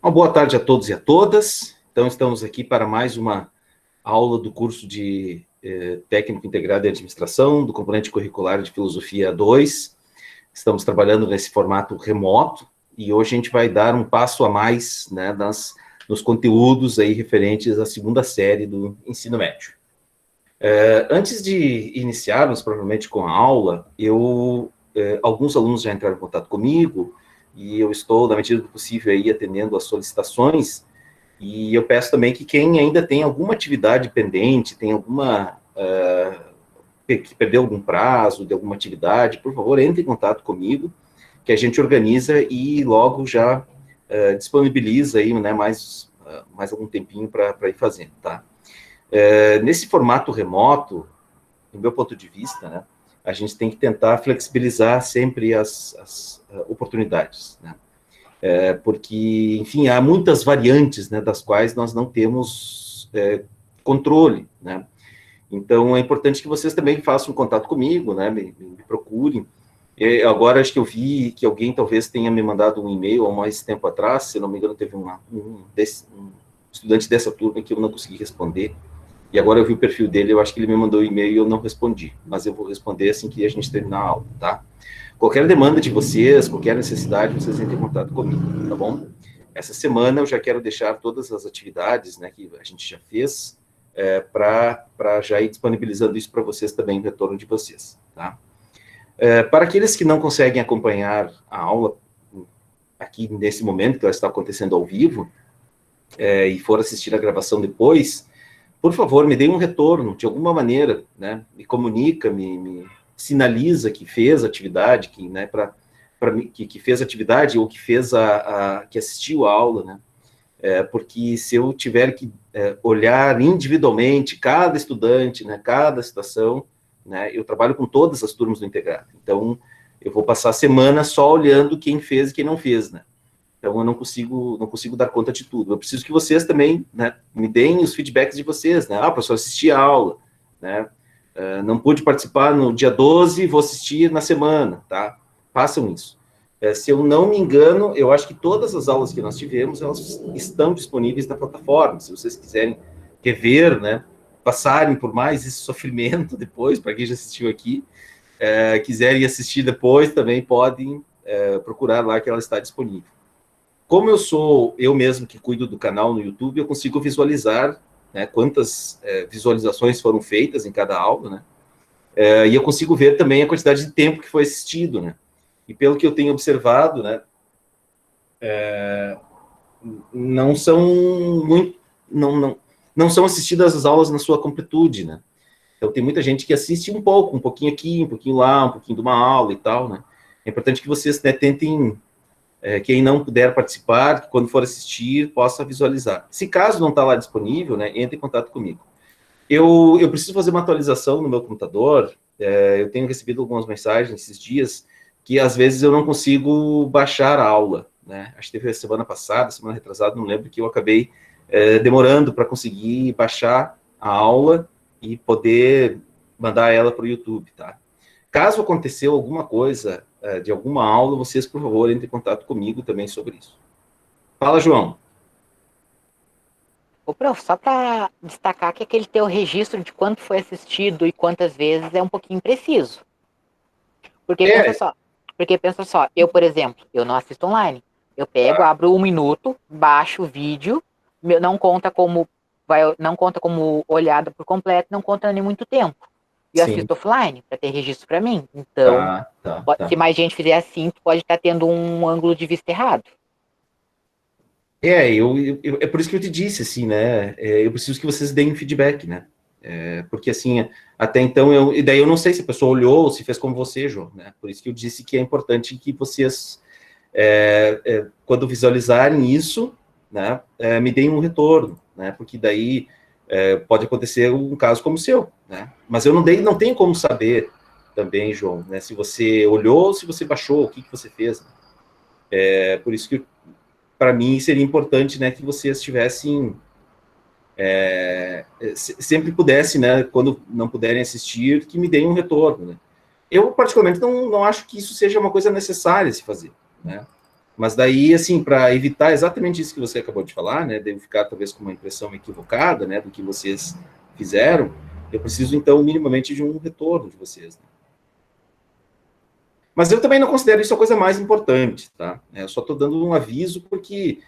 Uma boa tarde a todos e a todas. Então, estamos aqui para mais uma aula do curso de Técnico Integrado em Administração, do componente curricular de Filosofia 2. Estamos trabalhando nesse formato remoto e hoje a gente vai dar um passo a mais, né, nos conteúdos aí referentes à segunda série do ensino médio. Antes de iniciarmos, provavelmente, com a aula, alguns alunos já entraram em contato comigo e eu estou, na medida do possível, aí atendendo às solicitações, e eu peço também que quem ainda tem alguma atividade pendente, tem que perdeu algum prazo de alguma atividade, por favor, entre em contato comigo, que a gente organiza e logo já disponibiliza aí, né, mais algum tempinho para ir fazendo, tá? Nesse formato remoto, do meu ponto de vista, né, a gente tem que tentar flexibilizar sempre as oportunidades, né? Porque, enfim, há muitas variantes, né, das quais nós não temos controle, né? Então, é importante que vocês também façam contato comigo, né, me procurem. Agora, acho que eu vi que alguém talvez tenha me mandado um e-mail há mais tempo atrás, se não me engano, teve um estudante dessa turma que eu não consegui responder, e agora eu vi o perfil dele, eu acho que ele me mandou um e-mail e eu não respondi, mas eu vou responder assim que a gente terminar a aula, tá? Qualquer demanda de vocês, qualquer necessidade, vocês entrem em contato comigo, tá bom? Essa semana eu já quero deixar todas as atividades, né, que a gente já fez, para já ir disponibilizando isso para vocês também, em retorno de vocês, tá? Para aqueles que não conseguem acompanhar a aula aqui nesse momento, que ela está acontecendo ao vivo, e for assistir a gravação depois, por favor, me dê um retorno, de alguma maneira, né? Me comunica, me sinaliza que fez atividade, né, que fez atividade ou que fez que assistiu a aula, né? Porque se eu tiver que olhar individualmente cada estudante, né, cada situação, né, eu trabalho com todas as turmas do integrado, então eu vou passar a semana só olhando quem fez e quem não fez, né? Então, eu não consigo dar conta de tudo. Eu preciso que vocês também, né, me deem os feedbacks de vocês, né? Professor, assisti a aula, né? Não pude participar no dia 12, vou assistir na semana, tá? Façam isso. Se eu não me engano, eu acho que todas as aulas que nós tivemos, elas estão disponíveis na plataforma. Se vocês quiserem rever, né, passarem por mais esse sofrimento depois, para quem já assistiu aqui, quiserem assistir depois, também podem procurar lá que ela está disponível. Como eu sou eu mesmo que cuido do canal no YouTube, eu consigo visualizar, né, quantas visualizações foram feitas em cada aula, né? E eu consigo ver também a quantidade de tempo que foi assistido, né? E pelo que eu tenho observado, né, não são muito, não são assistidas as aulas na sua completude, né? Então tem muita gente que assiste um pouquinho aqui, um pouquinho lá, um pouquinho de uma aula e tal, né? É importante que vocês, né, tentem, quem não puder participar, quando for assistir, possa visualizar. Se caso não está lá disponível, né, entre em contato comigo. Eu preciso fazer uma atualização no meu computador, eu tenho recebido algumas mensagens esses dias, que às vezes eu não consigo baixar a aula, né? Acho que teve a semana passada, semana retrasada, não lembro, que eu acabei demorando para conseguir baixar a aula e poder mandar ela para o YouTube, tá? Caso aconteceu alguma coisa de alguma aula, vocês, por favor, entrem em contato comigo também sobre isso. Fala, João. Ô, prof, só para destacar que aquele teu registro de quanto foi assistido e quantas vezes é um pouquinho impreciso. Porque pensa É, só, eu, por exemplo, eu não assisto online. Eu pego, tá, abro 1 minuto, baixo o vídeo, não conta como olhada por completo, não conta nem muito tempo. E eu sim, assisto offline para ter registro para mim. Então, tá, tá, se tá. mais gente fizer assim, tu pode estar tendo um ângulo de vista errado. É por isso que eu te disse, assim, né, eu preciso que vocês deem feedback, né, porque, assim, até então, e daí eu não sei se a pessoa olhou ou se fez como você, João, né, por isso que eu disse que é importante que vocês, quando visualizarem isso, né, me deem um retorno, né, porque daí pode acontecer um caso como o seu, né, mas eu não tenho como saber também, João, né, se você olhou ou se você baixou, o que você fez, né? Por isso que para mim seria importante, né, que vocês tivessem, sempre pudessem, né, quando não puderem assistir, que me deem um retorno, né. Eu, particularmente, não acho que isso seja uma coisa necessária se fazer, né, Mas daí, assim, para evitar exatamente isso que você acabou de falar, né, de eu ficar talvez com uma impressão equivocada, né, do que vocês fizeram, eu preciso, então, minimamente de um retorno de vocês, né? Mas eu também não considero isso a coisa mais importante, tá? Eu só estou dando um aviso porque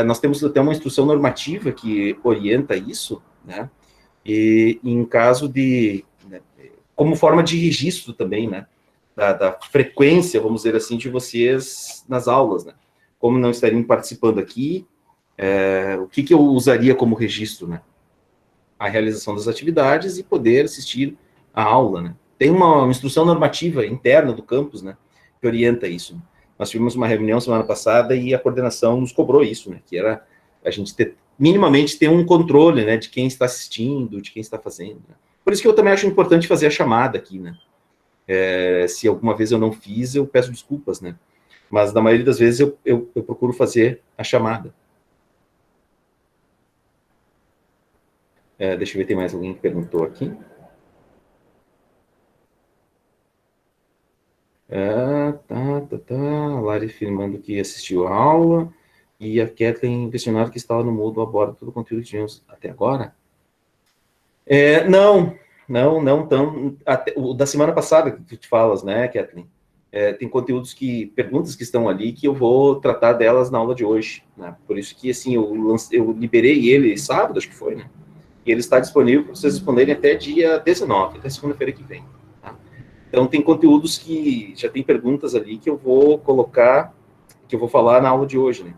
nós temos até uma instrução normativa que orienta isso, né? E em caso de, né, como forma de registro também, né? Da frequência, vamos dizer assim, de vocês nas aulas, né? Como não estariam participando aqui, o que eu usaria como registro, né? A realização das atividades e poder assistir à aula, né? Tem uma instrução normativa interna do campus, né? Que orienta isso. Nós tivemos uma reunião semana passada e a coordenação nos cobrou isso, né? Que era a gente minimamente ter um controle, né? De quem está assistindo, de quem está fazendo. Né? Por isso que eu também acho importante fazer a chamada aqui, né? Se alguma vez eu não fiz, eu peço desculpas, né? Mas na maioria das vezes eu procuro fazer a chamada. Deixa eu ver, tem mais alguém que perguntou aqui. Tá. A Lari afirmando que assistiu a aula e a Kathleen questionando que estava no Moodle aborda todo o conteúdo que tivemos até agora. Não tão. O da semana passada que tu te falas, né, Kathleen? Tem conteúdos perguntas que estão ali que eu vou tratar delas na aula de hoje, né? Por isso que, assim, eu liberei ele sábado, acho que foi, né? E ele está disponível para vocês responderem até dia 19, até segunda-feira que vem. Tá? Então, tem conteúdos que já tem perguntas ali que eu vou colocar, que eu vou falar na aula de hoje, né?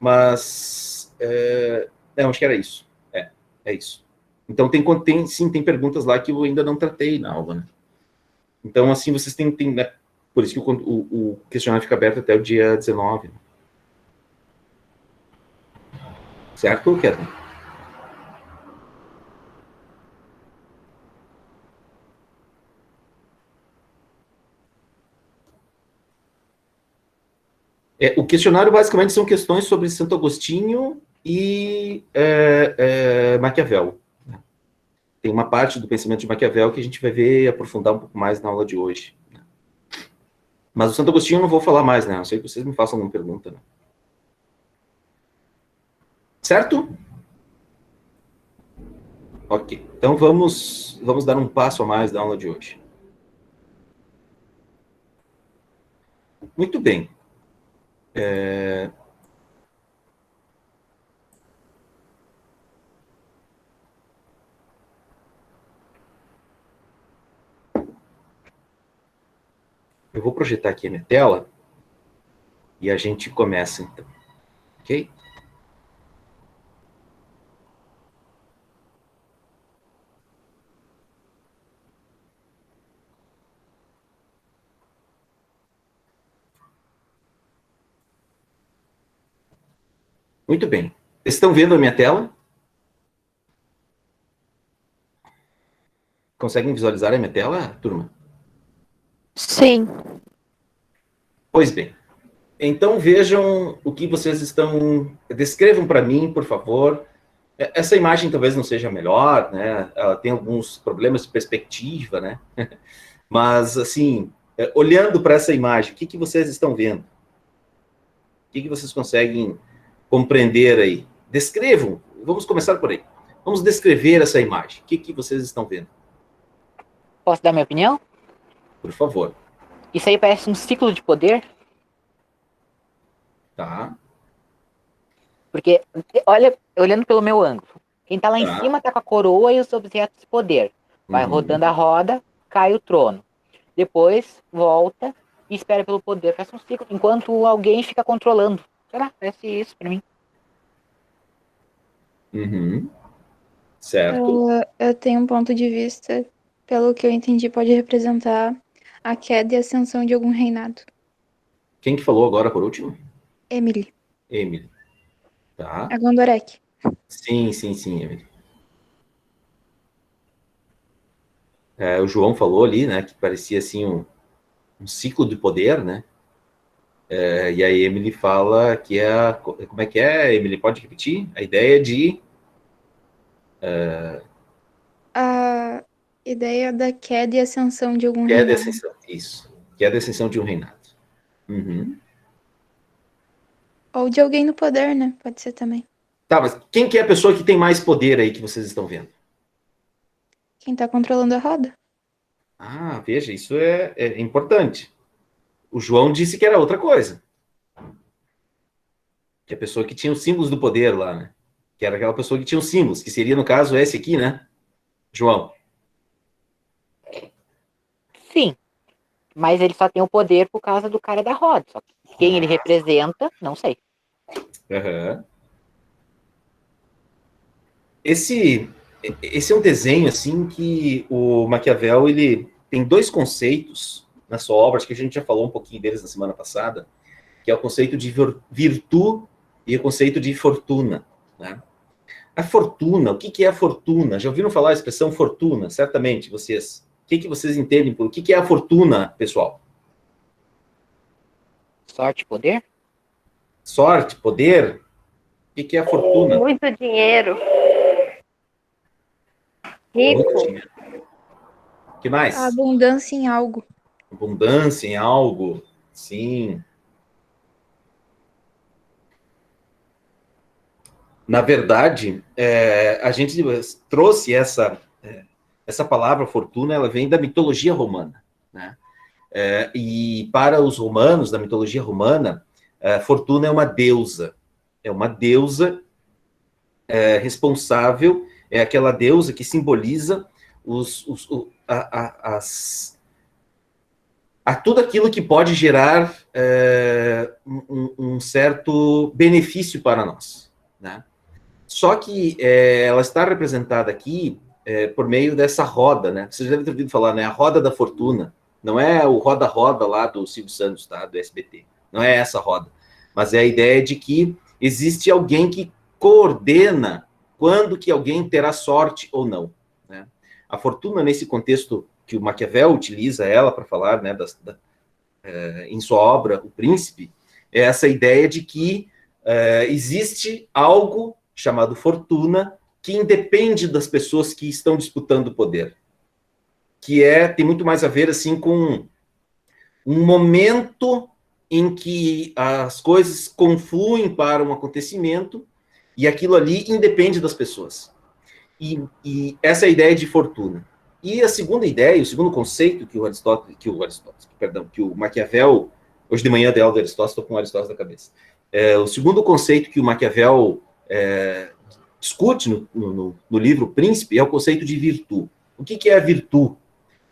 Mas, acho que era isso. É isso. Então, tem perguntas lá que eu ainda não tratei na aula, né? Então, assim, vocês têm né? Por isso que o questionário fica aberto até o dia 19. Né? Certo, Kathleen? O questionário, basicamente, são questões sobre Santo Agostinho e Maquiavel. Né? Tem uma parte do pensamento de Maquiavel que a gente vai ver e aprofundar um pouco mais na aula de hoje. Né? Mas o Santo Agostinho eu não vou falar mais, né? Não sei que vocês me façam alguma pergunta. Né? Certo? Ok. Então, vamos dar um passo a mais da aula de hoje. Muito bem. Eu vou projetar aqui a minha tela e a gente começa, então. Ok? Muito bem. Vocês estão vendo a minha tela? Conseguem visualizar a minha tela, turma? Sim. Pois bem. Então, vejam o que vocês estão... Descrevam para mim, por favor. Essa imagem talvez não seja melhor, né? Ela tem alguns problemas de perspectiva, né? Mas, assim, olhando para essa imagem, o que vocês estão vendo? O que vocês conseguem compreender aí? Descrevam. Vamos começar por aí. Vamos descrever essa imagem. O que vocês estão vendo? Posso dar minha opinião? Por favor. Isso aí parece um ciclo de poder. Tá. Porque, olhando pelo meu ângulo, quem tá lá em Tá. cima tá com a coroa e os objetos de poder. Vai rodando a roda, cai o trono. Depois, volta e espera pelo poder. Faz um ciclo, enquanto alguém fica controlando. Sei lá, parece isso pra mim. Certo. Eu tenho um ponto de vista, pelo que eu entendi, pode representar a queda e ascensão de algum reinado. Quem que falou agora por último? Emily. Emily. Tá. A Gondorek. Sim, Emily. O João falou ali, né, que parecia assim um ciclo de poder, né? E a Emily fala que como é que é, Emily? Pode repetir? A ideia de... A ideia da queda e ascensão de algum Queda e reinado. ascensão. Isso. Queda e ascensão de um reinado. Uhum. Ou de alguém no poder, né? Pode ser também. Tá, mas quem que é a pessoa que tem mais poder aí que vocês estão vendo? Quem tá controlando a roda. Ah, veja, isso é importante. O João disse que era outra coisa. Que a pessoa que tinha os símbolos do poder lá, né? Que era aquela pessoa que tinha os símbolos, que seria, no caso, esse aqui, né? João. Sim, mas ele só tem o poder por causa do cara da roda. Só que quem ele representa, não sei. Uhum. Esse é um desenho, assim, que o Maquiavel, ele tem dois conceitos na sua obra, acho que a gente já falou um pouquinho deles na semana passada, que é o conceito de virtude e o conceito de fortuna, né? A fortuna, o que é a fortuna? Já ouviram falar a expressão fortuna? Certamente, vocês. O que vocês entendem por o que é a fortuna, pessoal? Sorte, poder? Sorte, poder? O que é a fortuna? Muito dinheiro. Muito Rico. dinheiro. O que mais? A abundância em algo. Abundância em algo. Sim. Na verdade, a gente trouxe essa palavra fortuna, ela vem da mitologia romana, né? E para os romanos, da mitologia romana, fortuna é uma deusa responsável, é aquela deusa que simboliza tudo aquilo que pode gerar um certo benefício para nós, né? Só que ela está representada aqui por meio dessa roda, né? Vocês já devem ter ouvido falar, né? A roda da fortuna. Não é o roda-roda lá do Silvio Santos, tá? Do SBT. Não é essa roda. Mas é a ideia de que existe alguém que coordena quando que alguém terá sorte ou não, né? A fortuna, nesse contexto que o Maquiavel utiliza ela para falar, né, em sua obra, O Príncipe, é essa ideia de que existe algo chamado fortuna que independe das pessoas que estão disputando o poder, que tem muito mais a ver assim com um momento em que as coisas confluem para um acontecimento e aquilo ali independe das pessoas. E essa é a ideia de fortuna. E a segunda ideia, o segundo conceito que o Maquiavel, hoje de manhã dei aula de Aristóteles, estou com o Aristóteles na cabeça. O segundo conceito que o Maquiavel discute no livro Príncipe é o conceito de virtude. O que é a virtude?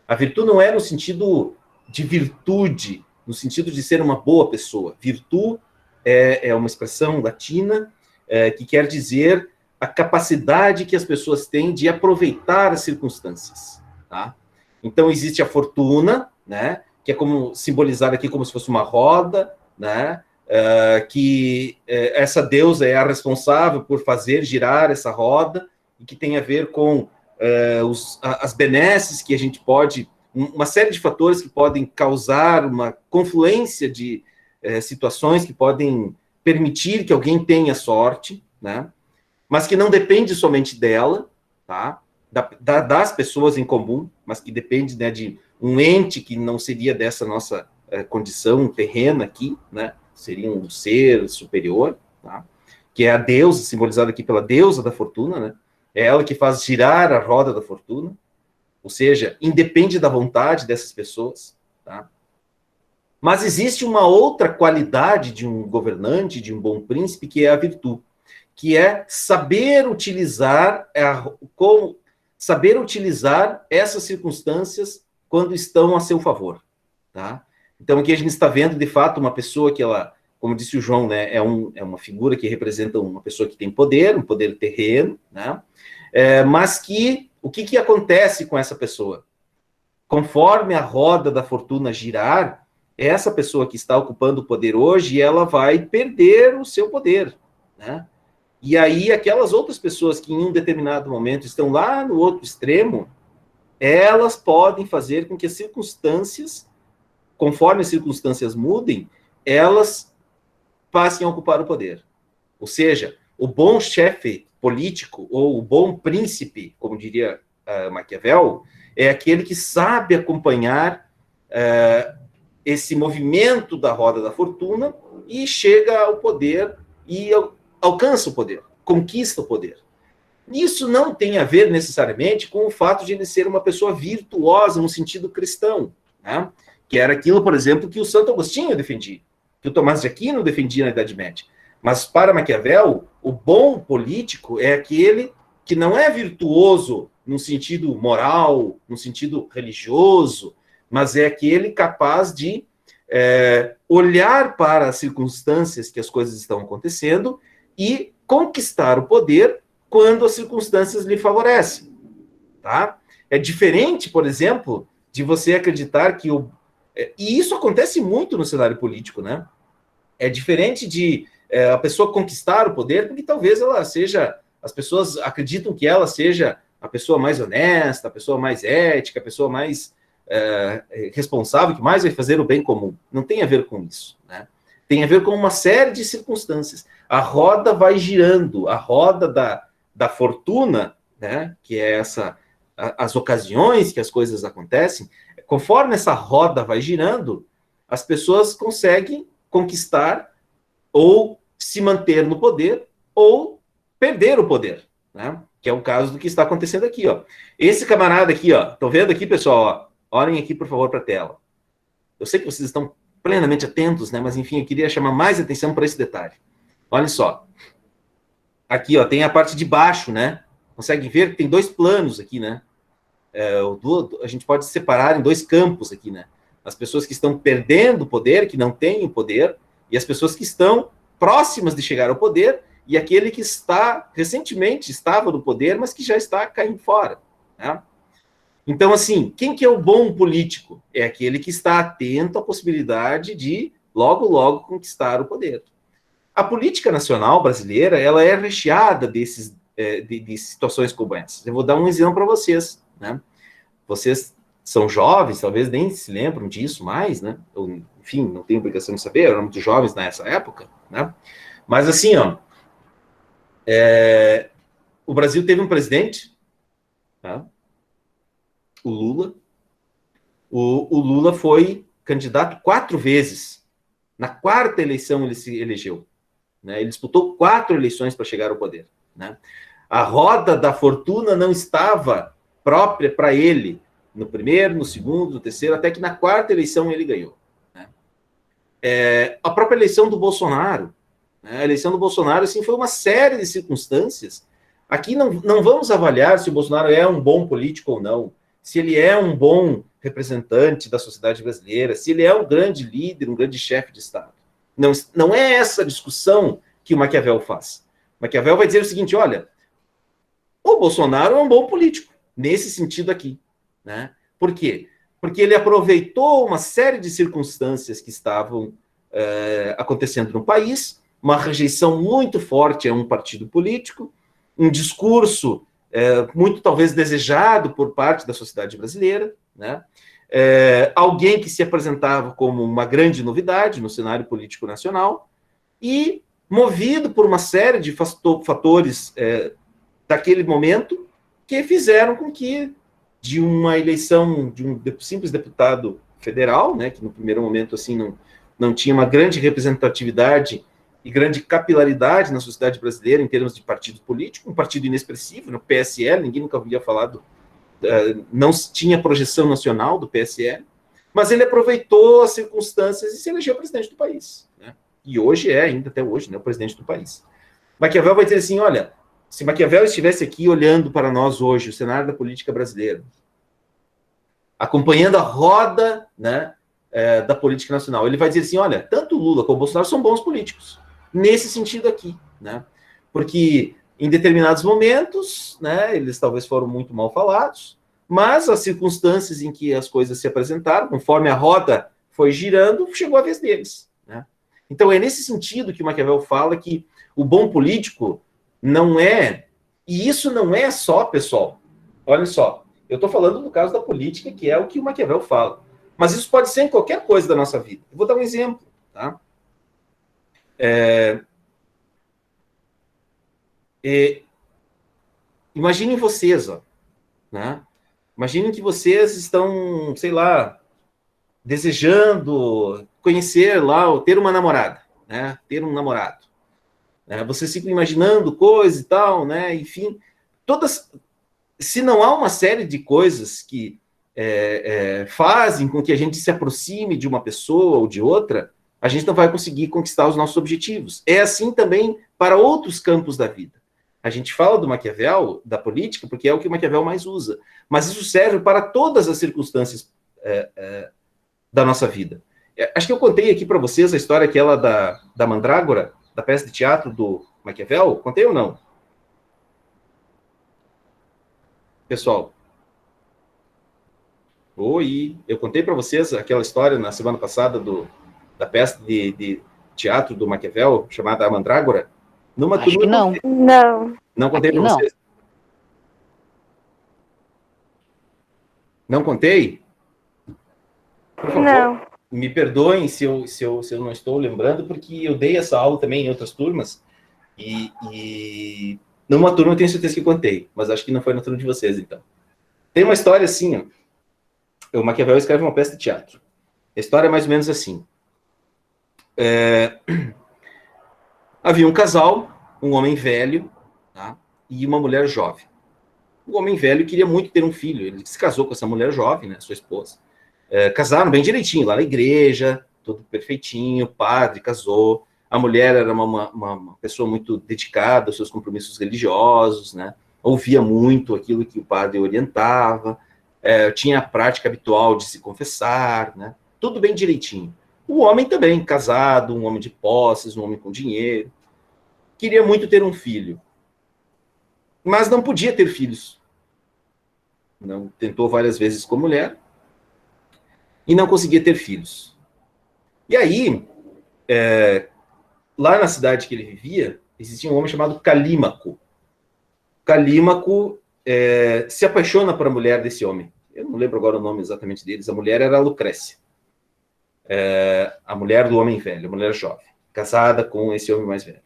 A virtude não é no sentido de virtude, no sentido de ser uma boa pessoa. Virtude é uma expressão latina que quer dizer a capacidade que as pessoas têm de aproveitar as circunstâncias, tá? Então, existe a fortuna, né, que é como simbolizada aqui como se fosse uma roda, né, que essa deusa é a responsável por fazer girar essa roda, e que tem a ver com as benesses que a gente pode, uma série de fatores que podem causar uma confluência de situações que podem permitir que alguém tenha sorte, né, mas que não depende somente dela, tá? Das pessoas em comum, mas que depende, né, de um ente que não seria dessa nossa condição terrena aqui, né? Seria um ser superior, tá? Que é a deusa, simbolizada aqui pela deusa da fortuna, né? É ela que faz girar a roda da fortuna, ou seja, independe da vontade dessas pessoas, tá? Mas existe uma outra qualidade de um governante, de um bom príncipe, que é a virtude, que é saber utilizar essas circunstâncias quando estão a seu favor, tá? Então, aqui a gente está vendo, de fato, uma pessoa que ela, como disse o João, né, é uma figura que representa uma pessoa que tem poder, um poder terreno, né? Mas o que acontece com essa pessoa? Conforme a roda da fortuna girar, essa pessoa que está ocupando o poder hoje, ela vai perder o seu poder, né? E aí, aquelas outras pessoas que em um determinado momento estão lá no outro extremo, elas podem fazer com que as circunstâncias, conforme as circunstâncias mudem, elas passem a ocupar o poder. Ou seja, o bom chefe político, ou o bom príncipe, como diria Maquiavel, é aquele que sabe acompanhar esse movimento da roda da fortuna e chega ao poder e alcança o poder, conquista o poder. Isso não tem a ver necessariamente com o fato de ele ser uma pessoa virtuosa no sentido cristão, né? Que era aquilo, por exemplo, que o Santo Agostinho defendia, que o Tomás de Aquino defendia na Idade Média. Mas para Maquiavel, o bom político é aquele que não é virtuoso no sentido moral, no sentido religioso, mas é aquele capaz de olhar para as circunstâncias que as coisas estão acontecendo e conquistar o poder quando as circunstâncias lhe favorecem, tá? É diferente, por exemplo, de você acreditar que e isso acontece muito no cenário político, né? É diferente de a pessoa conquistar o poder, porque talvez ela seja, as pessoas acreditam que ela seja a pessoa mais honesta, a pessoa mais ética, a pessoa mais responsável, que mais vai fazer o bem comum. Não tem a ver com isso, né? Tem a ver com uma série de circunstâncias. A roda vai girando, a roda da fortuna, né, que é as ocasiões que as coisas acontecem, conforme essa roda vai girando, as pessoas conseguem conquistar ou se manter no poder ou perder o poder, né? Que é o caso do que está acontecendo aqui, ó. Esse camarada aqui, ó, estão vendo aqui, pessoal? Ó, olhem aqui, por favor, para a tela. Eu sei que vocês estão plenamente atentos, né? Mas, enfim, eu queria chamar mais atenção para esse detalhe. Olhem só. Aqui, ó, tem a parte de baixo, né? Conseguem ver que tem dois planos aqui, né? A gente pode separar em dois campos aqui, né? As pessoas que estão perdendo o poder, que não têm o poder, e as pessoas que estão próximas de chegar ao poder, e aquele que recentemente estava no poder, mas que já está caindo fora, né? Então, assim, quem que é o bom político? É aquele que está atento à possibilidade de, logo, logo, conquistar o poder. A política nacional brasileira, ela é recheada de situações como essas. Eu vou dar um exemplo para vocês, né? Vocês são jovens, talvez nem se lembram disso mais, né? Ou, enfim, não tenho obrigação de saber, eram muito jovens nessa época, né? Mas assim, ó, o Brasil teve um presidente, tá? O Lula. O Lula foi candidato 4 vezes. Na 4ª eleição ele se elegeu, né? Ele disputou 4 eleições para chegar ao poder, né? A roda da fortuna não estava própria para ele no primeiro, no segundo, no terceiro, até que na 4ª eleição ele ganhou, né? A própria eleição do Bolsonaro, né? A eleição do Bolsonaro, assim, foi uma série de circunstâncias. Aqui não vamos avaliar se o Bolsonaro é um bom político ou não, se ele é um bom representante da sociedade brasileira, se ele é um grande líder, um grande chefe de Estado. Não é essa discussão que o Maquiavel faz. Maquiavel vai dizer o seguinte, olha, o Bolsonaro é um bom político, nesse sentido aqui, né? Por quê? Porque ele aproveitou uma série de circunstâncias que estavam acontecendo no país, uma rejeição muito forte a um partido político, um discurso muito talvez desejado por parte da sociedade brasileira, né? Alguém que se apresentava como uma grande novidade no cenário político nacional e movido por uma série de fatores daquele momento que fizeram com que de uma eleição de um simples deputado federal, né, que no primeiro momento assim não tinha uma grande representatividade e grande capilaridade na sociedade brasileira em termos de partido político, um partido inexpressivo, no PSL, ninguém nunca havia falado, não tinha projeção nacional do PSL, mas ele aproveitou as circunstâncias e se elegeu presidente do país, né? E hoje ainda até hoje, né, o presidente do país. Maquiavel vai dizer assim, olha, se Maquiavel estivesse aqui olhando para nós hoje, o cenário da política brasileira, acompanhando a roda, né, da política nacional, ele vai dizer assim, olha, tanto o Lula como o Bolsonaro são bons políticos, nesse sentido aqui, né? Porque em determinados momentos, né, eles talvez foram muito mal falados, mas as circunstâncias em que as coisas se apresentaram, conforme a roda foi girando, chegou a vez deles, né? Então é nesse sentido que o Maquiavel fala que o bom político não é, e isso não é só, pessoal, olha só, eu estou falando no caso da política, que é o que o Maquiavel fala, mas isso pode ser em qualquer coisa da nossa vida. Eu vou dar um exemplo, tá? Imaginem vocês, ó, né? Imaginem que vocês estão, sei lá, desejando conhecer lá, ou ter uma namorada, né, ter um namorado. Vocês ficam imaginando coisas e tal, né, enfim, se não há uma série de coisas que fazem com que a gente se aproxime de uma pessoa ou de outra, a gente não vai conseguir conquistar os nossos objetivos. É assim também para outros campos da vida. A gente fala do Maquiavel, da política, porque é o que o Maquiavel mais usa. Mas isso serve para todas as circunstâncias da nossa vida. Acho que eu contei aqui para vocês a história aquela da Mandrágora, da peça de teatro do Maquiavel. Contei ou não? Pessoal? Oi, eu contei para vocês aquela história na semana passada da peça de teatro do Maquiavel, chamada A Mandrágora? Acho que não. Não. Não contei para vocês? Não contei? Por favor, Não. me perdoem se eu não estou lembrando, porque eu dei essa aula também em outras turmas, e numa turma eu tenho certeza que contei, mas acho que não foi na turma de vocês, então. Tem uma história assim, ó. O Maquiavel escreve uma peça de teatro. A história é mais ou menos assim. Havia um casal, um homem velho, tá, e uma mulher jovem. O homem velho queria muito ter um filho. Ele se casou com essa mulher jovem, né, sua esposa. Casaram bem direitinho, lá na igreja, tudo perfeitinho, o padre casou. A mulher era uma pessoa muito dedicada aos seus compromissos religiosos, né? Ouvia muito aquilo que o padre orientava, tinha a prática habitual de se confessar, né? Tudo bem direitinho. O homem também, casado, um homem de posses, um homem com dinheiro. Queria muito ter um filho, mas não podia ter filhos. Não, tentou várias vezes com a mulher e não conseguia ter filhos. E aí, lá na cidade que ele vivia, existia um homem chamado Calímaco. Calímaco se apaixona por a mulher desse homem. Eu não lembro agora o nome exatamente deles. A mulher era a Lucrécia. A mulher do homem velho, a mulher jovem, casada com esse homem mais velho.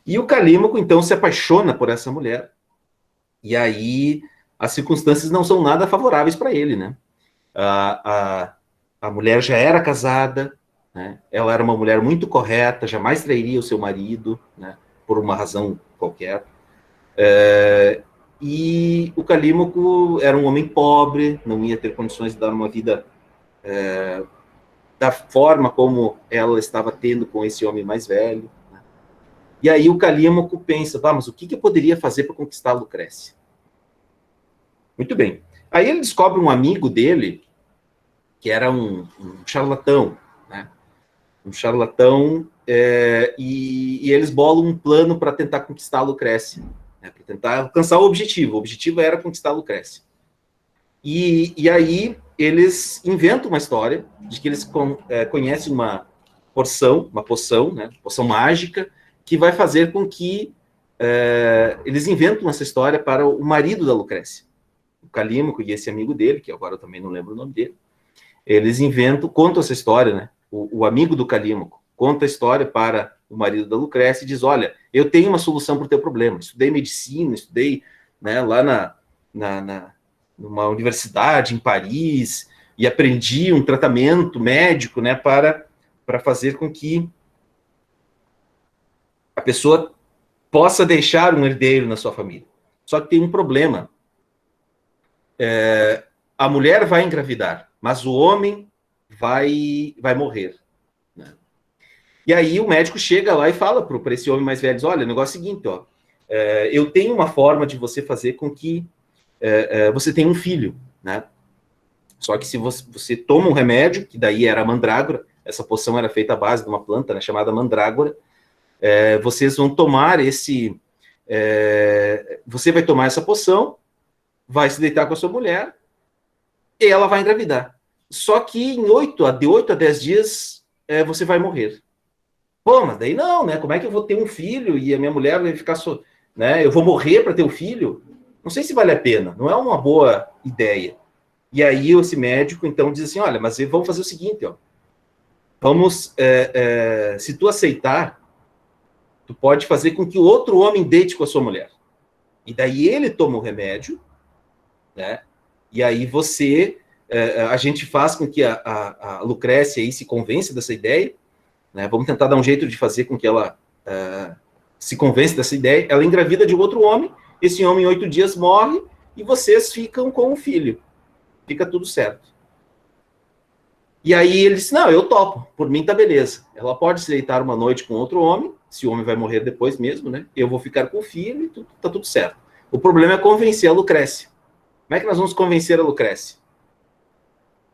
E o Calímaco, então, se apaixona por essa mulher. E aí, as circunstâncias não são nada favoráveis para ele, né? A mulher já era casada, né? Ela era uma mulher muito correta, jamais trairia o seu marido, né? Por uma razão qualquer. E o Calímaco era um homem pobre, não ia ter condições de dar uma vida da forma como ela estava tendo com esse homem mais velho. Né? E aí o Calímaco pensa, mas o que eu poderia fazer para conquistar a Lucrécia? Muito bem. Aí ele descobre um amigo dele, que era um charlatão, né? Um charlatão, e eles bolam um plano para tentar conquistar a Lucrécia, né? Para tentar alcançar o objetivo. O objetivo era conquistar a Lucrécia. E aí eles inventam uma história de que eles conhecem uma poção, né? Poção mágica, que vai fazer com que eles inventam essa história para o marido da Lucrécia. O Calímaco e esse amigo dele, que agora eu também não lembro o nome dele, eles contam essa história, né? O amigo do Calímaco conta a história para o marido da Lucrécia e diz, olha, eu tenho uma solução para o teu problema. Estudei medicina, estudei, né, lá numa universidade em Paris e aprendi um tratamento médico, né, para fazer com que a pessoa possa deixar um herdeiro na sua família. Só que tem um problema. A mulher vai engravidar, mas o homem vai morrer. Né? E aí o médico chega lá e fala para esse homem mais velho, olha, o negócio é o seguinte, ó, eu tenho uma forma de você fazer com que você tenha um filho, né? Só que se você toma um remédio, que daí era a mandrágora, essa poção era feita à base de uma planta, né, chamada mandrágora, vocês vão tomar você vai tomar essa poção, vai se deitar com a sua mulher, e ela vai engravidar. Só que de 8 a 10 dias, você vai morrer. Pô, mas daí não, né? Como é que eu vou ter um filho e a minha mulher vai ficar né? Eu vou morrer para ter um filho? Não sei se vale a pena, não é uma boa ideia. E aí esse médico, então, diz assim, olha, mas vamos fazer o seguinte, ó. Vamos, se tu aceitar, tu pode fazer com que o outro homem deite com a sua mulher. E daí ele toma o remédio, né? E aí a gente faz com que a Lucrécia aí se convença dessa ideia, né? Vamos tentar dar um jeito de fazer com que ela se convença dessa ideia. Ela engravida de outro homem, esse homem em 8 dias morre, e vocês ficam com o filho. Fica tudo certo. E aí ele disse, não, eu topo, por mim tá beleza. Ela pode se deitar uma noite com outro homem, se o homem vai morrer depois mesmo, né? Eu vou ficar com o filho e tá tudo certo. O problema é convencer a Lucrécia. Como é que nós vamos convencer a Lucrécia?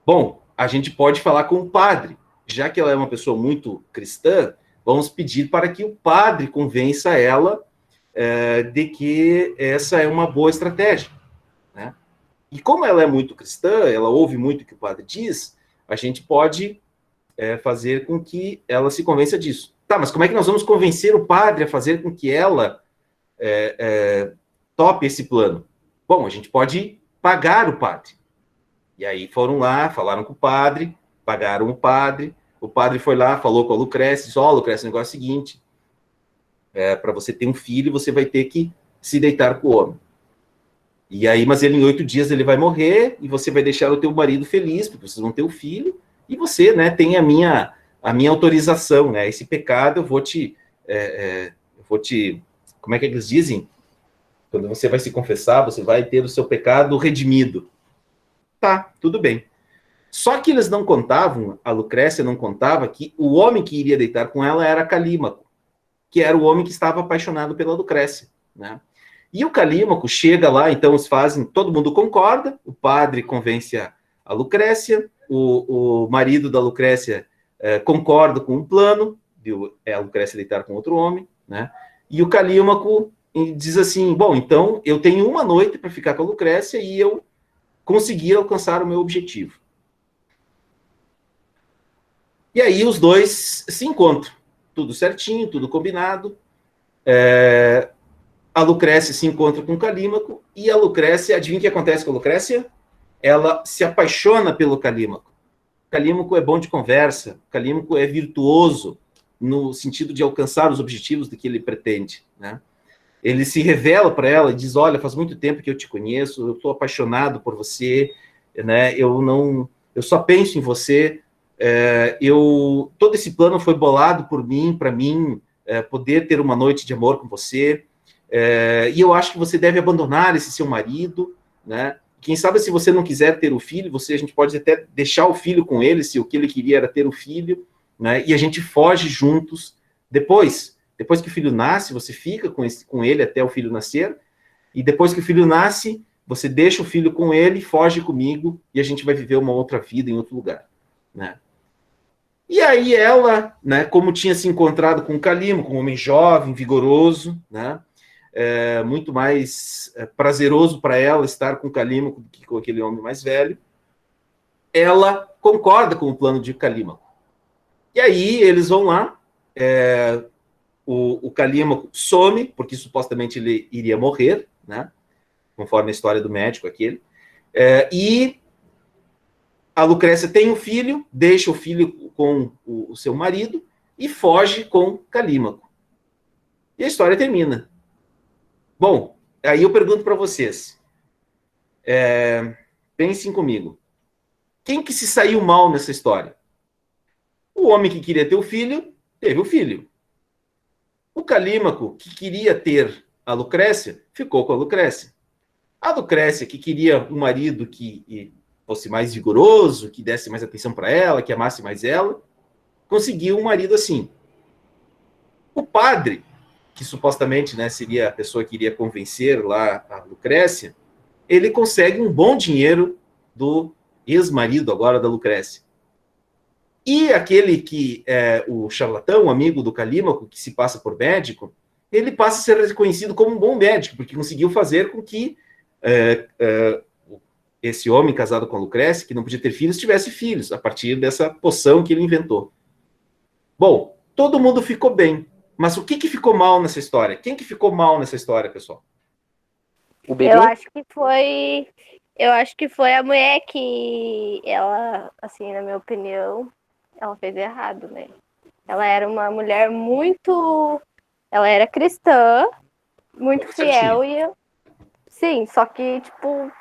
Bom, a gente pode falar com o padre. Já que ela é uma pessoa muito cristã, vamos pedir para que o padre convença ela de que essa é uma boa estratégia, né? E como ela é muito cristã, ela ouve muito o que o padre diz, a gente pode fazer com que ela se convença disso. Tá, mas como é que nós vamos convencer o padre a fazer com que ela tope esse plano? Bom, a gente pode pagar o padre. E aí foram lá, falaram com o padre, pagaram o padre foi lá, falou com a Lucrécia, disse, Lucrécia, o negócio é o seguinte, para você ter um filho, você vai ter que se deitar com o homem. E aí, mas ele em 8 dias ele vai morrer, e você vai deixar o teu marido feliz, porque vocês vão ter o filho, e você, né, tem a minha autorização, né, esse pecado eu vou te, como é que eles dizem? Quando você vai se confessar, você vai ter o seu pecado redimido. Tá, tudo bem. Só que eles não contavam, a Lucrécia não contava, que o homem que iria deitar com ela era Calímaco, que era o homem que estava apaixonado pela Lucrécia, né? E o Calímaco chega lá, então eles fazem, todo mundo concorda, o padre convence a Lucrécia, o marido da Lucrécia concorda com o plano, a Lucrécia deitar com outro homem, né? E o Calímaco diz assim, bom, então eu tenho uma noite para ficar com a Lucrécia e eu conseguir alcançar o meu objetivo. E aí os dois se encontram, tudo certinho, tudo combinado. A Lucrécia se encontra com o Calímaco, e a Lucrécia, adivinha o que acontece com a Lucrécia? Ela se apaixona pelo Calímaco. O Calímaco é bom de conversa, o Calímaco é virtuoso, no sentido de alcançar os objetivos do que ele pretende, né? Ele se revela para ela e diz, olha, faz muito tempo que eu te conheço, eu estou apaixonado por você, né? Eu só penso em você, todo esse plano foi bolado por mim, para mim, poder ter uma noite de amor com você, e eu acho que você deve abandonar esse seu marido, né? Quem sabe se você não quiser ter o filho, a gente pode até deixar o filho com ele, se o que ele queria era ter o filho, né? E a gente foge juntos. Depois que o filho nasce, você fica com ele até o filho nascer, e depois que o filho nasce, você deixa o filho com ele, foge comigo, e a gente vai viver uma outra vida em outro lugar, né? E aí ela, né, como tinha se encontrado com o Calímaco, um homem jovem, vigoroso, né, muito mais prazeroso para ela estar com o Calímaco do que com aquele homem mais velho, ela concorda com o plano de Calímaco. E aí eles vão lá, o Calímaco some, porque supostamente ele iria morrer, né, conforme a história do médico aquele, e a Lucrécia tem um filho, deixa o filho com o seu marido e foge com Calímaco. E a história termina. Bom, aí eu pergunto para vocês, pensem comigo, quem que se saiu mal nessa história? O homem que queria ter o filho, teve o filho. O Calímaco, que queria ter a Lucrécia, ficou com a Lucrécia. A Lucrécia, que queria um marido que fosse mais vigoroso, que desse mais atenção para ela, que amasse mais ela, conseguiu um marido assim. O padre, que supostamente, né, seria a pessoa que iria convencer lá a Lucrécia, ele consegue um bom dinheiro do ex-marido agora da Lucrécia. E aquele que é o charlatão, amigo do Calímaco, que se passa por médico, ele passa a ser reconhecido como um bom médico, porque conseguiu fazer com que esse homem casado com a Lucrécia, que não podia ter filhos, tivesse filhos, a partir dessa poção que ele inventou. Bom, todo mundo ficou bem, mas o que ficou mal nessa história? Quem que ficou mal nessa história, pessoal? O bebê? Eu acho que foi a mulher que ela, assim, na minha opinião, ela fez errado, né? Ela era uma mulher muito... Ela era cristã, muito fiel e... Sim, só que, tipo...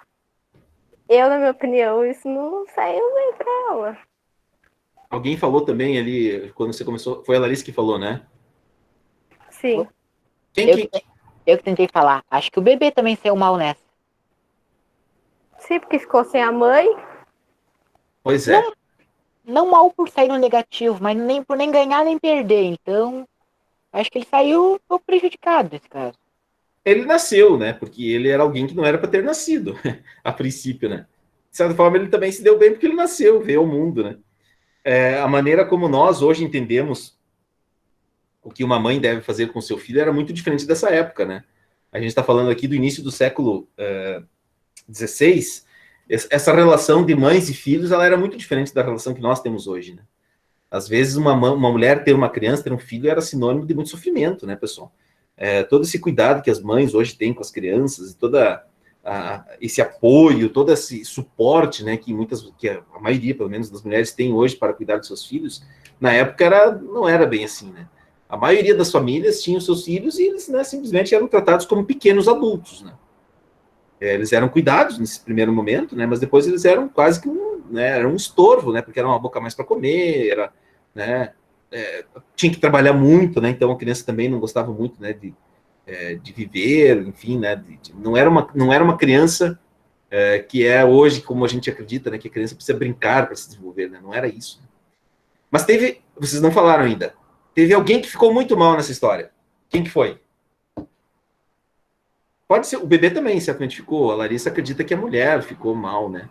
na minha opinião, isso não saiu bem pra ela. Alguém falou também ali, quando você começou, foi a Larissa que falou, né? Sim. Quem Eu, que... eu que tentei falar. Acho que o bebê também saiu mal nessa. Sim, porque ficou sem a mãe. Pois é. Não, não mal por sair no negativo, mas nem por nem ganhar nem perder. Então, acho que ele saiu um pouco prejudicado nesse caso. Ele nasceu, né? Porque ele era alguém que não era para ter nascido, a princípio, né? De certa forma, ele também se deu bem porque ele nasceu, veio ao mundo, né? A maneira como nós hoje entendemos o que uma mãe deve fazer com seu filho era muito diferente dessa época, né? A gente está falando aqui do início do século XVI. Essa relação de mães e filhos, ela era muito diferente da relação que nós temos hoje, né? Às vezes, uma mulher ter uma criança, ter um filho, era sinônimo de muito sofrimento, né, pessoal? Todo esse cuidado que as mães hoje têm com as crianças, esse apoio, todo esse suporte, né, que a maioria, pelo menos, das mulheres tem hoje para cuidar de seus filhos, na época não era bem assim, né? A maioria das famílias tinham seus filhos e eles, né, simplesmente eram tratados como pequenos adultos, né? Eles eram cuidados nesse primeiro momento, né, mas depois eles eram quase que era um estorvo, né, porque era uma boca mais para comer, né, tinha que trabalhar muito, né, então a criança também não gostava muito, né, de viver, enfim, né, não era uma criança que é hoje, como a gente acredita, né, que a criança precisa brincar para se desenvolver, né, não era isso. Mas vocês não falaram ainda, teve alguém que ficou muito mal nessa história. Quem que foi? Pode ser, o bebê também certamente ficou, a Larissa acredita que a mulher ficou mal, né?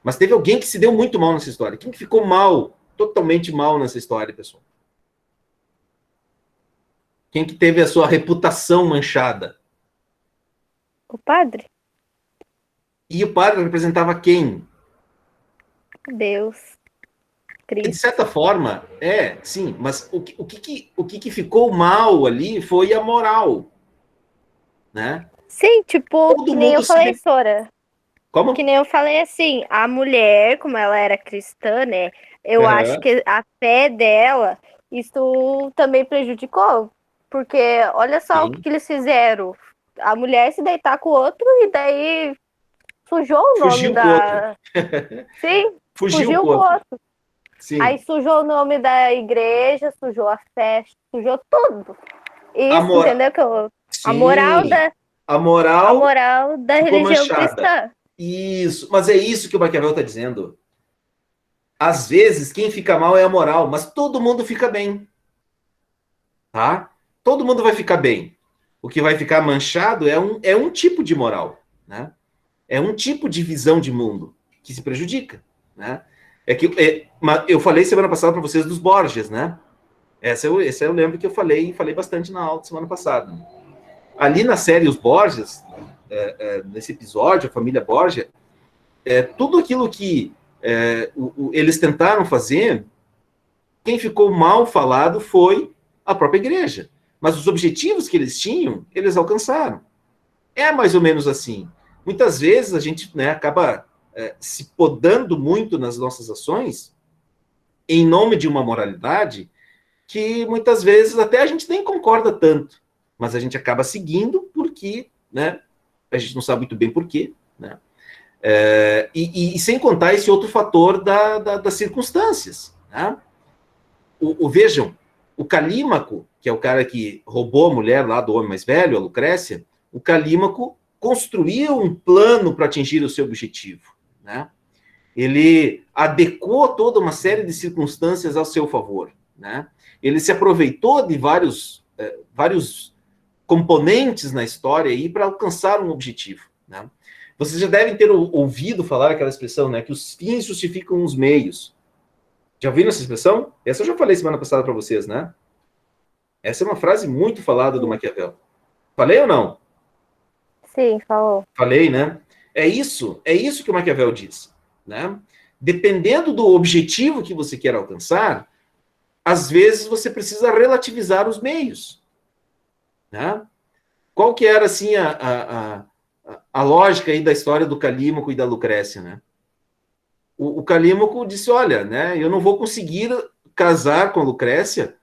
Mas teve alguém que se deu muito mal nessa história. Quem que ficou mal, totalmente mal nessa história, pessoal? Quem que teve a sua reputação manchada? O padre? E o padre representava quem? Deus. De Cristo. certa forma, sim, mas o que ficou mal ali foi a moral, né? Sim, tipo, Todo que nem mundo eu falei, Sora. Que Como? nem eu falei assim, a mulher, como ela era cristã, né? Eu acho Uhum. que a fé dela, isso também prejudicou. Porque olha só o Sim. que eles fizeram. A mulher se deitar com o outro e daí sujou o nome Fugiu com o outro. da. Sim, Fugiu com fugiu o com o outro. outro. Aí Sim. sujou o nome da igreja, sujou a festa, sujou tudo. A Isso, moral. entendeu? Sim. A A moral moral da ficou religião manchada. cristã. Isso. Mas é isso que o Maquiavel está dizendo. Às vezes, quem fica mal é a moral, mas todo mundo fica bem. Tá? Todo mundo vai ficar bem. O que vai ficar manchado é um tipo de moral, né? É um tipo de visão de mundo que se prejudica, né? Eu falei semana passada para vocês dos Borgias, né? Essa eu lembro que eu falei bastante na aula semana passada. Ali na série Os Borgias, nesse episódio, a família Borgia, tudo aquilo que eles tentaram fazer, quem ficou mal falado foi a própria igreja. Mas os objetivos que eles tinham, eles alcançaram. É mais ou menos assim. Muitas vezes a gente, né, acaba se podando muito nas nossas ações em nome de uma moralidade que muitas vezes até a gente nem concorda tanto, mas a gente acaba seguindo porque, né, a gente não sabe muito bem porquê, né? E sem contar esse outro fator das circunstâncias, né? Vejam, o Calímaco, que é o cara que roubou a mulher lá do homem mais velho, a Lucrécia, o Calímaco construiu um plano para atingir o seu objetivo, né? Ele adequou toda uma série de circunstâncias ao seu favor, né? Ele se aproveitou de vários componentes na história aí para alcançar um objetivo, né? Vocês já devem ter ouvido falar aquela expressão, né? Que os fins justificam os meios. Já ouviram essa expressão? Essa eu já falei semana passada para vocês, né? Essa é uma frase muito falada do Maquiavel. Falei ou não? Sim, falou. Falei, né? É isso que o Maquiavel diz, né? Dependendo do objetivo que você quer alcançar, às vezes você precisa relativizar os meios, né? Qual que era, assim, a lógica aí da história do Calímaco e da Lucrécia, né? O Calímaco disse, olha, né, eu não vou conseguir casar com a Lucrécia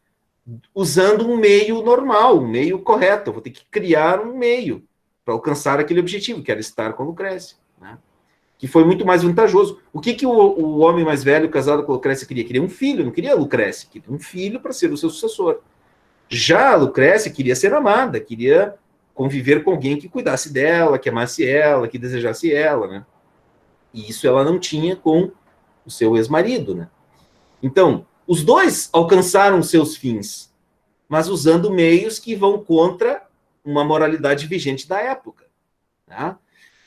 usando um meio normal, um meio correto. Eu vou ter que criar um meio para alcançar aquele objetivo, que era estar com a Lucrécia, né? que foi muito mais vantajoso. O que o homem mais velho casado com Lucrécia queria? Queria um filho, não queria Lucrécia, queria um filho para ser o seu sucessor. Já a Lucrécia queria ser amada, queria conviver com alguém que cuidasse dela, que amasse ela, que desejasse ela, né? E isso ela não tinha com o seu ex-marido, né? Então, os dois alcançaram seus fins, mas usando meios que vão contra uma moralidade vigente da época, tá?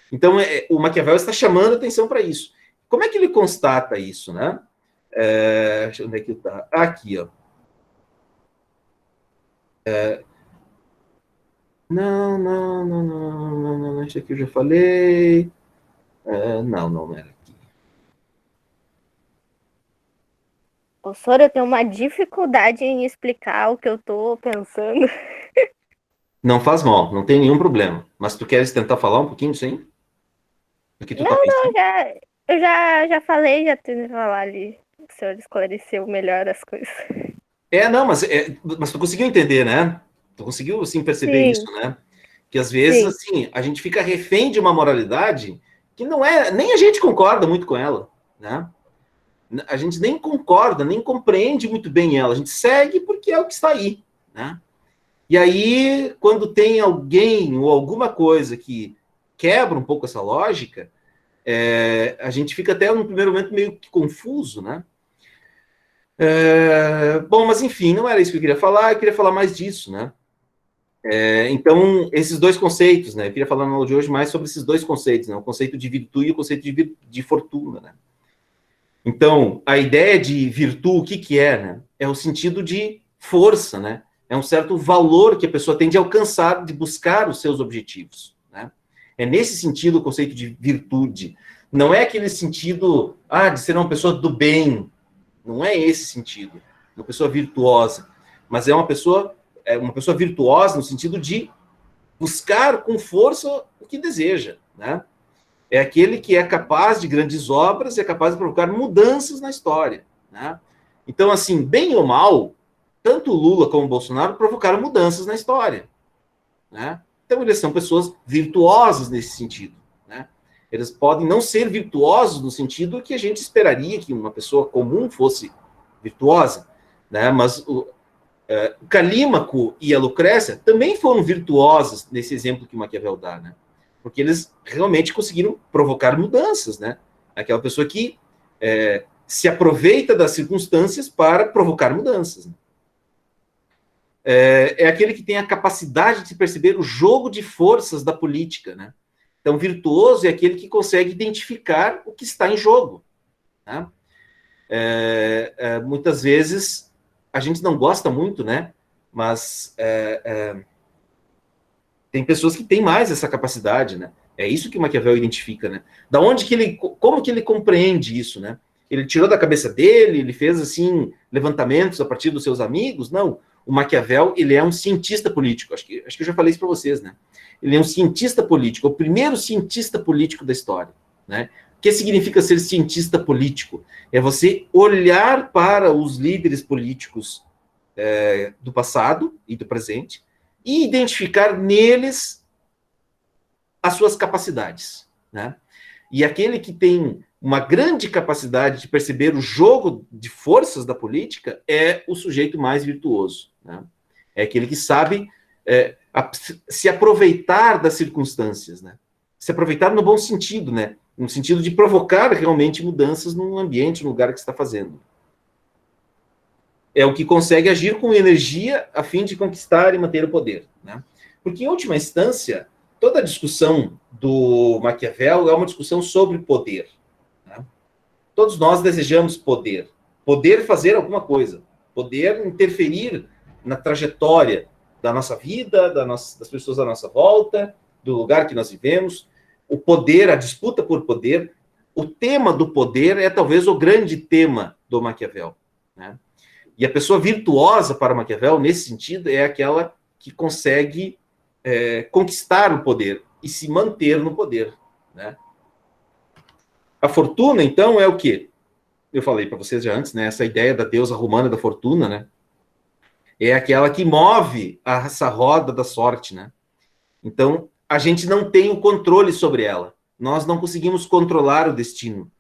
Então, o Maquiavel está chamando atenção para isso. Como é que ele constata isso, né? Deixa eu ver onde é que está. Aqui, ó. Não, isso aqui eu já falei. Não era aqui. Professor, eu tenho uma dificuldade em explicar o que eu tô pensando. Não faz mal, não tem nenhum problema. Mas tu queres tentar falar um pouquinho disso aí? Do que tu tá pensando? Eu já falei, já tentei falar ali. O senhor esclareceu melhor as coisas. Não, mas tu conseguiu entender, né? Tu conseguiu, assim, perceber Sim. isso, né? Que às vezes, Sim. assim, a gente fica refém de uma moralidade que não é, nem a gente concorda muito com ela, né? A gente nem concorda, nem compreende muito bem ela. A gente segue porque é o que está aí, né? E aí, quando tem alguém ou alguma coisa que quebra um pouco essa lógica, a gente fica até no primeiro momento meio que confuso, né? Bom, mas enfim, não era isso que eu queria falar mais disso, né? Então, esses dois conceitos, né? Eu queria falar na aula de hoje mais sobre esses dois conceitos, né? O conceito de virtude e o conceito de fortuna, né? Então, a ideia de virtude, o que é, né? É o sentido de força, né? É um certo valor que a pessoa tem de alcançar, de buscar os seus objetivos, né? É nesse sentido o conceito de virtude. Não é aquele sentido, de ser uma pessoa do bem. Não é esse sentido. Uma pessoa virtuosa. Mas é uma pessoa virtuosa no sentido de buscar com força o que deseja, né? É aquele que é capaz de grandes obras e é capaz de provocar mudanças na história, né? Então, assim, bem ou mal, tanto o Lula como o Bolsonaro provocaram mudanças na história, né? Então, eles são pessoas virtuosas nesse sentido, né? Eles podem não ser virtuosos no sentido que a gente esperaria que uma pessoa comum fosse virtuosa, né? Mas o Calímaco e a Lucrécia também foram virtuosos nesse exemplo que o Maquiavel dá, né? Porque eles realmente conseguiram provocar mudanças, né? Aquela pessoa que se aproveita das circunstâncias para provocar mudanças, né? É aquele que tem a capacidade de perceber o jogo de forças da política, né? Então, virtuoso é aquele que consegue identificar o que está em jogo, né? Muitas vezes a gente não gosta muito, né? Mas tem pessoas que têm mais essa capacidade, né? É isso que o Maquiavel identifica, né? Como que ele compreende isso, né? Ele tirou da cabeça dele, ele fez, assim, levantamentos a partir dos seus amigos? Não. O Maquiavel, ele é um cientista político. Acho que eu já falei isso para vocês, né? Ele é um cientista político, o primeiro cientista político da história, né? O que significa ser cientista político? É você olhar para os líderes políticos do passado e do presente e identificar neles as suas capacidades, né? E aquele que tem uma grande capacidade de perceber o jogo de forças da política é o sujeito mais virtuoso, né? É aquele que sabe se aproveitar das circunstâncias, né? Se aproveitar no bom sentido, né? No sentido de provocar realmente mudanças no ambiente, no lugar que está fazendo. É o que consegue agir com energia a fim de conquistar e manter o poder, né? Porque, em última instância, toda a discussão do Maquiavel é uma discussão sobre poder, né? Todos nós desejamos poder. Poder fazer alguma coisa. Poder interferir na trajetória da nossa vida, das pessoas à nossa volta, do lugar que nós vivemos. O poder, a disputa por poder. O tema do poder é talvez o grande tema do Maquiavel, né? E a pessoa virtuosa para Maquiavel, nesse sentido, é aquela que consegue conquistar o poder e se manter no poder, né? A fortuna, então, é o quê? Eu falei para vocês já antes, né? Essa ideia da deusa romana da fortuna, né? É aquela que move essa roda da sorte, né? Então, a gente não tem o controle sobre ela. nós não conseguimos controlar o destino.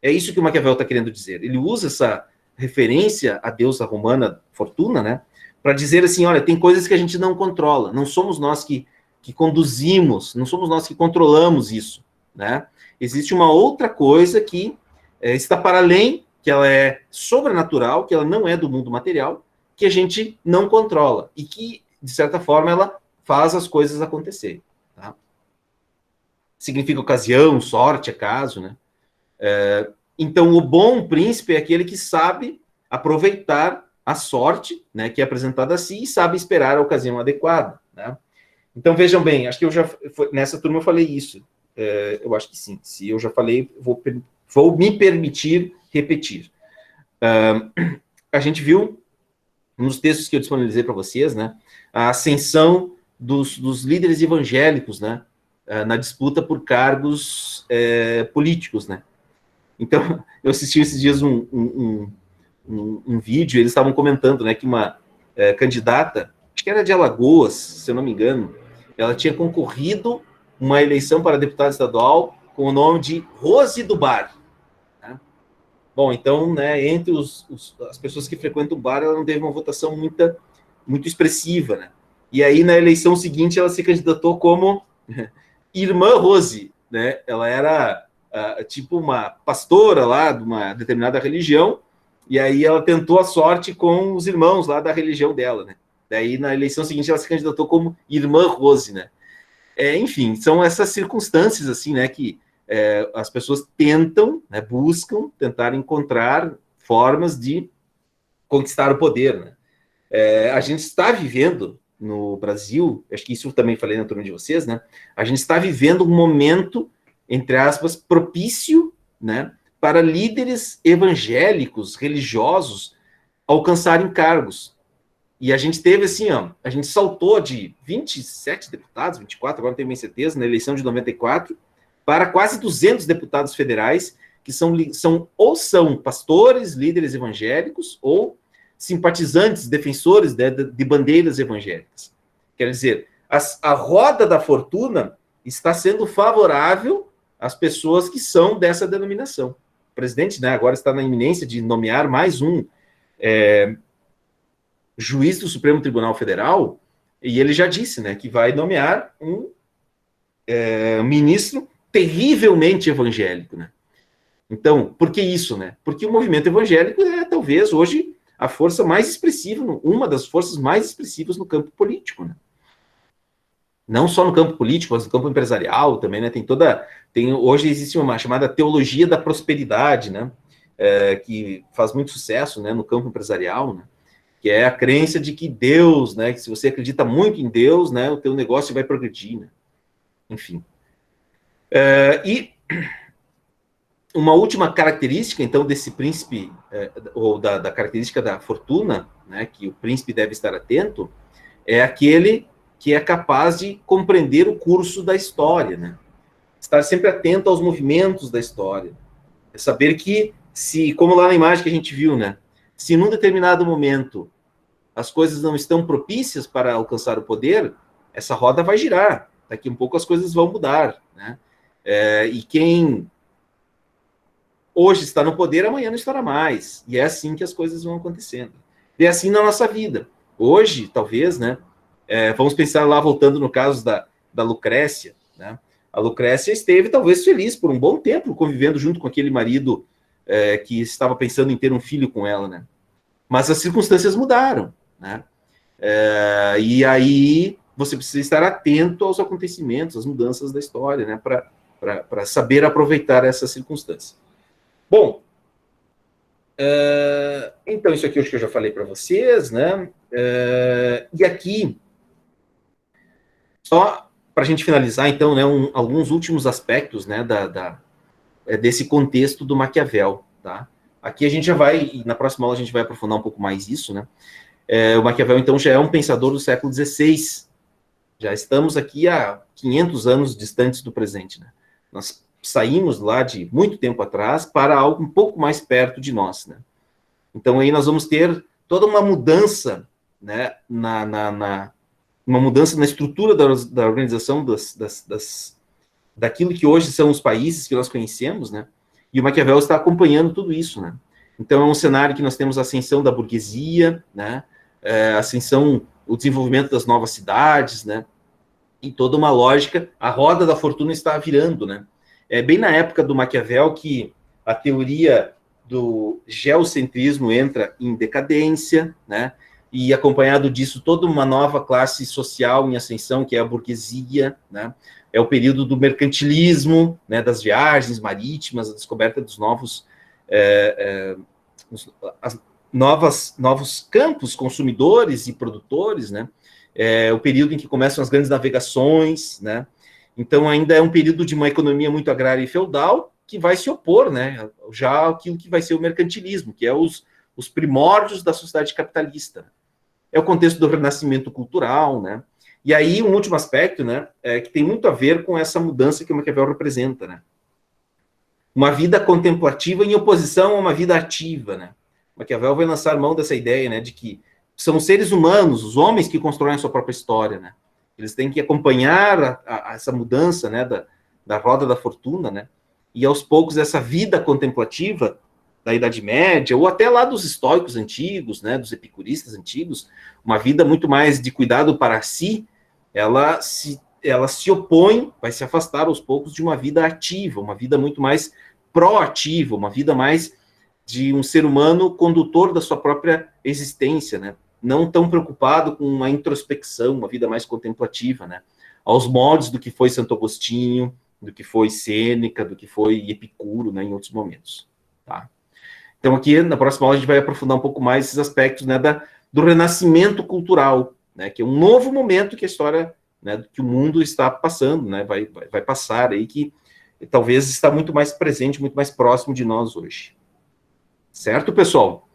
É isso que o Maquiavel está querendo dizer. Ele usa essa referência à deusa romana Fortuna, né, para dizer assim, olha, tem coisas que a gente não controla, não somos nós que conduzimos, não somos nós que controlamos isso, né? Existe uma outra coisa que está para além, que ela é sobrenatural, que ela não é do mundo material, que a gente não controla, e que, de certa forma, ela faz as coisas acontecerem. Tá? Significa ocasião, sorte, acaso, né? Então, o bom príncipe é aquele que sabe aproveitar a sorte, né, que é apresentada a si, e sabe esperar a ocasião adequada, né? Então, vejam bem, acho que nessa turma eu falei isso. Eu acho que sim. Se eu já falei, vou me permitir repetir. A gente viu, nos textos que eu disponibilizei para vocês, né, a ascensão dos líderes evangélicos, né, na disputa por cargos políticos, né. Então, eu assisti esses dias um vídeo, eles estavam comentando, né, que uma candidata, acho que era de Alagoas, se eu não me engano, ela tinha concorrido uma eleição para deputada estadual com o nome de Rose do Bar. Né? Bom, então, né, entre as pessoas que frequentam o bar, ela não teve uma votação muito expressiva, né? E aí, na eleição seguinte, ela se candidatou como Irmã Rose, né? Ela era tipo uma pastora lá de uma determinada religião, e aí ela tentou a sorte com os irmãos lá da religião dela, né? Daí, na eleição seguinte, ela se candidatou como Irmã Rose, né? Enfim, são essas circunstâncias, assim, né, que as pessoas tentam, né, buscam tentar encontrar formas de conquistar o poder, né? A gente está vivendo no Brasil, acho que isso eu também falei na turma de vocês, né? A gente está vivendo um momento, entre aspas, propício, né, para líderes evangélicos, religiosos, alcançarem cargos. E a gente teve assim, ó, a gente saltou de 27 deputados, 24, agora não tenho bem certeza, na eleição de 94, para quase 200 deputados federais, que são pastores, líderes evangélicos, ou simpatizantes, defensores de bandeiras evangélicas. Quer dizer, a roda da fortuna está sendo favorável às pessoas que são dessa denominação. O presidente, né, agora está na iminência de nomear mais um juiz do Supremo Tribunal Federal, e ele já disse, né, que vai nomear um ministro terrivelmente evangélico, né? Então, por que isso, né? Porque o movimento evangélico é, talvez, hoje, a força mais expressiva, uma das forças mais expressivas no campo político, né? Não só no campo político, mas no campo empresarial também, né? Hoje existe uma chamada teologia da prosperidade, né? Que faz muito sucesso, né, no campo empresarial, né? Que é a crença de que Deus, né, que se você acredita muito em Deus, né, o teu negócio vai progredir, né? Enfim. E uma última característica, então, desse príncipe, ou da característica da fortuna, né, que o príncipe deve estar atento, é aquele que é capaz de compreender o curso da história, né? Estar sempre atento aos movimentos da história. É saber que, como lá na imagem que a gente viu, né, se num determinado momento as coisas não estão propícias para alcançar o poder, essa roda vai girar. Daqui a um pouco as coisas vão mudar, né? E quem hoje está no poder, amanhã não estará mais. E é assim que as coisas vão acontecendo. E é assim na nossa vida. Hoje, talvez, né? Vamos pensar lá, voltando no caso da Lucrécia, né? A Lucrécia esteve, talvez, feliz por um bom tempo, convivendo junto com aquele marido que estava pensando em ter um filho com ela, né? Mas as circunstâncias mudaram, né? E aí você precisa estar atento aos acontecimentos, às mudanças da história, né? Para saber aproveitar essa circunstância. Bom, então isso aqui eu acho que eu já falei para vocês, né? E aqui, só para a gente finalizar, então, né, alguns últimos aspectos, né, desse contexto do Maquiavel, tá? Aqui a gente já vai, e na próxima aula a gente vai aprofundar um pouco mais isso, né? O Maquiavel, então, já é um pensador do século XVI. Já estamos aqui há 500 anos distantes do presente, né? Nós saímos lá de muito tempo atrás para algo um pouco mais perto de nós, né? Então, aí nós vamos ter toda uma mudança, né, uma mudança na estrutura da organização daquilo que hoje são os países que nós conhecemos, né? E o Maquiavel está acompanhando tudo isso, né? Então, é um cenário que nós temos a ascensão da burguesia, né? Ascensão, o desenvolvimento das novas cidades, né? E toda uma lógica, a roda da fortuna está virando, né? É bem na época do Maquiavel que a teoria do geocentrismo entra em decadência, né? E acompanhado disso toda uma nova classe social em ascensão, que é a burguesia, né? É o período do mercantilismo, né? Das viagens marítimas, a descoberta dos novos novos campos consumidores e produtores, né? O período em que começam as grandes navegações, né? Então, ainda é um período de uma economia muito agrária e feudal, que vai se opor, né, já aquilo que vai ser o mercantilismo, que é os primórdios da sociedade capitalista. É o contexto do renascimento cultural, né? E aí, um último aspecto, né, que tem muito a ver com essa mudança que o Maquiavel representa, né? Uma vida contemplativa em oposição a uma vida ativa, né? Maquiavel vai lançar mão dessa ideia, né, de que são os seres humanos, os homens que constroem a sua própria história, né? Eles têm que acompanhar essa mudança, né, da roda da fortuna, né? E aos poucos essa vida contemplativa da Idade Média, ou até lá dos estoicos antigos, né, dos epicuristas antigos, uma vida muito mais de cuidado para si, ela se opõe, vai se afastar aos poucos de uma vida ativa, uma vida muito mais proativa, uma vida mais de um ser humano condutor da sua própria existência, né? Não tão preocupado com uma introspecção, uma vida mais contemplativa, né? Aos moldes do que foi Santo Agostinho, do que foi Sêneca, do que foi Epicuro, né, em outros momentos, tá? Então, aqui, na próxima aula, a gente vai aprofundar um pouco mais esses aspectos, né, do renascimento cultural, né, que é um novo momento que a história, né, que o mundo está passando, né, vai passar aí, que talvez está muito mais presente, muito mais próximo de nós hoje. Certo, pessoal?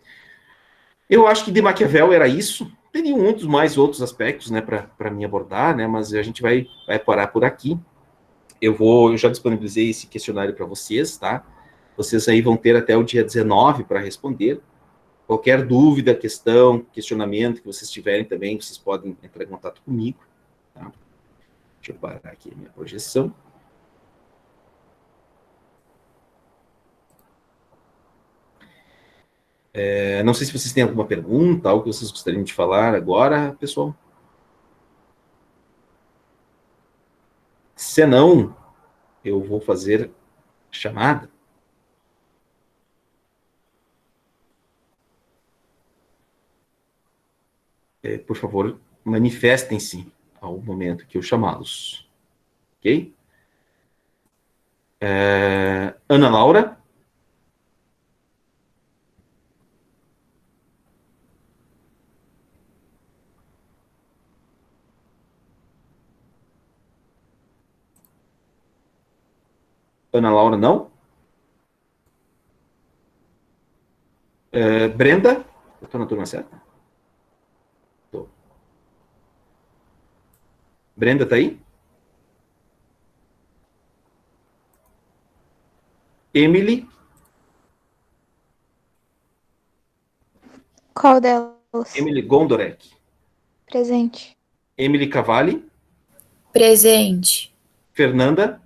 Eu acho que de Maquiavel era isso. Teria muitos mais outros aspectos, né, para me abordar, né, mas a gente vai parar por aqui. Eu já disponibilizei esse questionário para vocês, tá? Vocês aí vão ter até o dia 19 para responder. Qualquer dúvida, questão, questionamento que vocês tiverem também, vocês podem entrar em contato comigo, tá? Deixa eu parar aqui a minha projeção. Não sei se vocês têm alguma pergunta, algo que vocês gostariam de falar agora, pessoal. Se não, eu vou fazer chamada. Por favor, manifestem-se ao momento que eu chamá-los. Ok? Ana Laura? Ana Laura, não? Brenda? Eu estou na turma certa? Tô. Brenda, tá aí? Emily? Qual delas? Emily Gondorek. Presente. Emily Cavalli? Presente. Fernanda?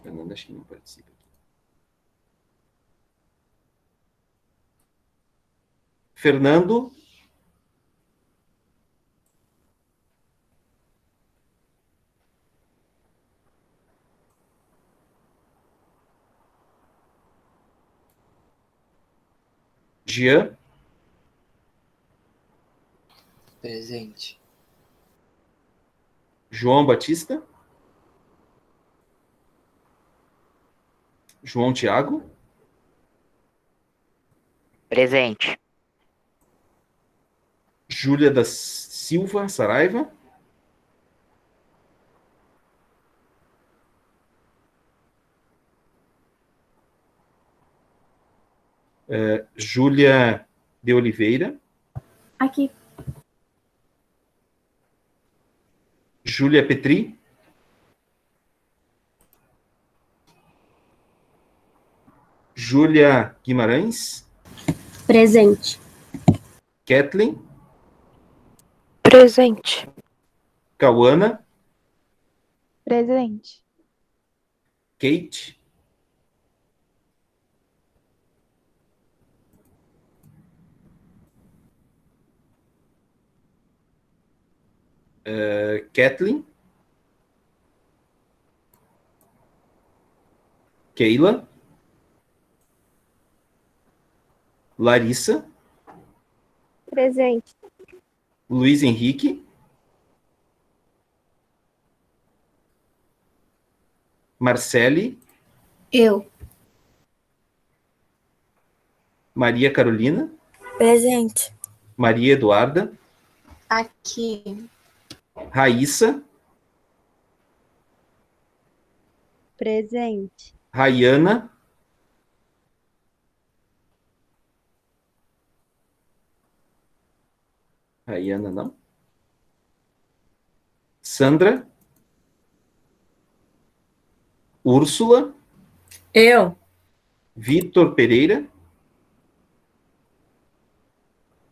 Fernanda, acho que não participa. Fernando? Jean? Presente. João Batista? João Tiago? Presente. Júlia da Silva Saraiva? Júlia de Oliveira? Aqui. Júlia Petri? Júlia Guimarães? Presente. Kathleen? Presente. Cauana? Presente. Kate. Kathleen. Keila. Larissa. Presente. Luiz Henrique. Marcele. Eu. Maria Carolina. Presente. Maria Eduarda. Aqui. Raíssa. Presente. Rayana. Rayana não. Sandra. Úrsula. Eu. Vitor Pereira.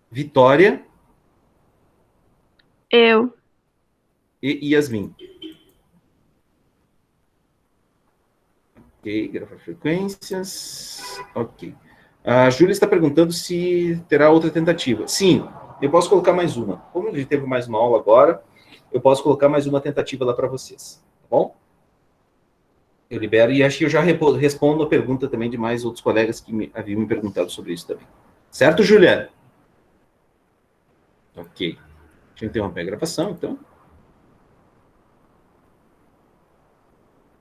Vitória. Eu. E Yasmin. Ok, gravar frequências. Ok. A Júlia está perguntando se terá outra tentativa. Sim, eu posso colocar mais uma. Como a gente teve mais uma aula agora, eu posso colocar mais uma tentativa lá para vocês. Tá bom? Eu libero e acho que eu já respondo a pergunta também de mais outros colegas que haviam me perguntado sobre isso também. Certo, Júlia? Ok. Deixa eu interromper a gravação, então.